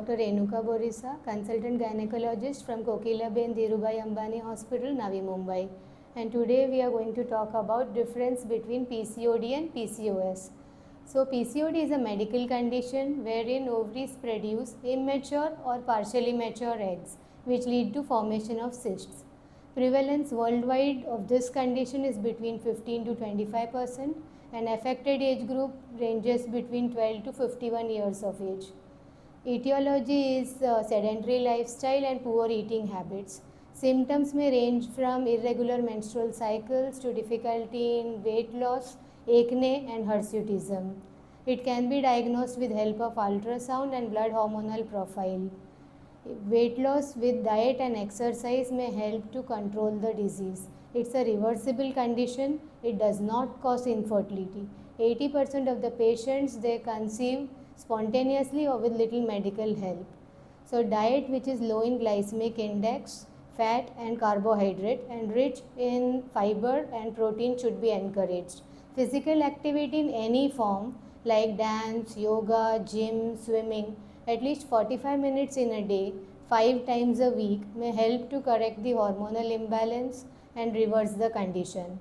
Dr. Renuka Borisa, consultant gynecologist from Kokilaben Dhirubhai Ambani Hospital, Navi Mumbai. And today we are going to talk about difference between PCOD and PCOS. So PCOD is a medical condition wherein ovaries produce immature or partially mature eggs which lead to formation of cysts. Prevalence worldwide of this condition is between 15 to 25%, and affected age group ranges between 12 to 51 years of age. Etiology is sedentary lifestyle and poor eating habits. Symptoms may range from irregular menstrual cycles to difficulty in weight loss, acne and hirsutism. It can be diagnosed with help of ultrasound and blood hormonal profile. Weight loss with diet and exercise may help to control the disease. It's a reversible condition. It does not cause infertility. 80% of the patients, they conceive spontaneously or with little medical help. So diet which is low in glycemic index, fat and carbohydrate, and rich in fiber and protein should be encouraged. Physical activity in any form like dance, yoga, gym, swimming, at least 45 minutes in a day, 5 times a week may help to correct the hormonal imbalance and reverse the condition.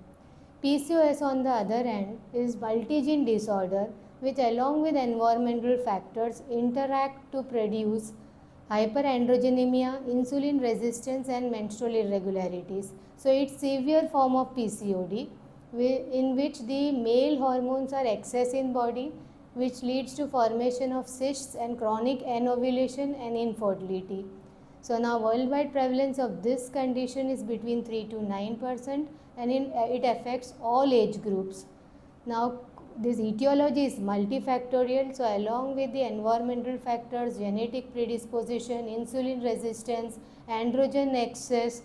PCOS on the other hand is multi-gene disorder which along with environmental factors interact to produce hyperandrogenemia, insulin resistance and menstrual irregularities. So it's severe form of PCOD in which the male hormones are excess in body, which leads to formation of cysts and chronic anovulation and infertility. So now worldwide prevalence of this condition is between 3 to 9% and it affects all age groups. Now this etiology is multifactorial, so along with the environmental factors, genetic predisposition, insulin resistance, androgen excess,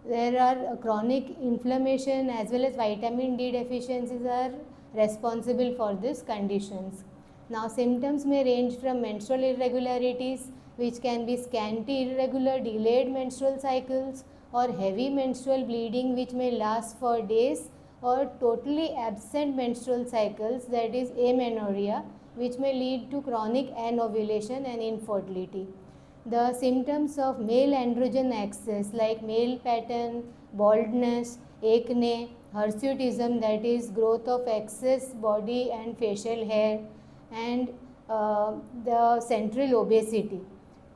there are chronic inflammation as well as vitamin D deficiencies are responsible for these conditions. Now symptoms may range from menstrual irregularities, which can be scanty, irregular, delayed menstrual cycles, or heavy menstrual bleeding which may last for days, or totally absent menstrual cycles, that is amenorrhea, which may lead to chronic anovulation and infertility. The symptoms of male androgen excess like male pattern, baldness, acne, hirsutism, that is growth of excess body and facial hair, and the central obesity,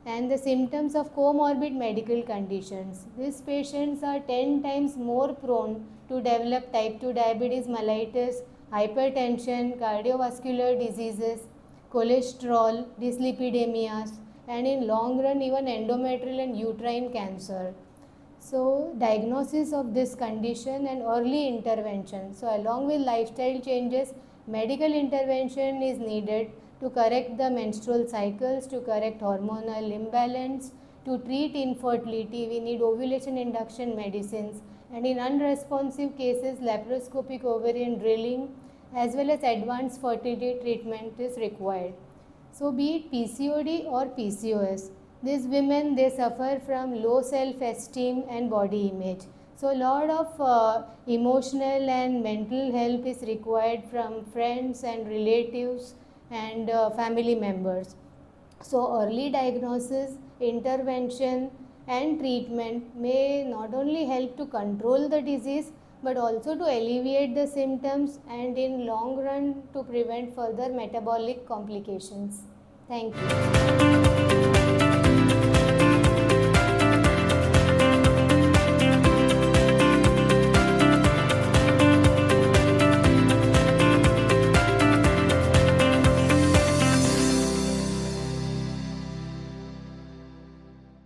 and the symptoms of comorbid medical conditions. These patients are 10 times more prone to develop type 2 diabetes mellitus, hypertension, cardiovascular diseases, cholesterol, dyslipidemias, and in long run even endometrial and uterine cancer. So diagnosis of this condition and early intervention. So along with lifestyle changes, medical intervention is needed to correct the menstrual cycles, to correct hormonal imbalance, to treat infertility. We need ovulation induction medicines, and in unresponsive cases laparoscopic ovarian drilling as well as advanced fertility treatment is required. So be it PCOD or PCOS, these women, they suffer from low self-esteem and body image. So a lot of emotional and mental help is required from friends and relatives and family members. So early diagnosis, intervention and treatment may not only help to control the disease but also to alleviate the symptoms and in long run to prevent further metabolic complications. Thank you.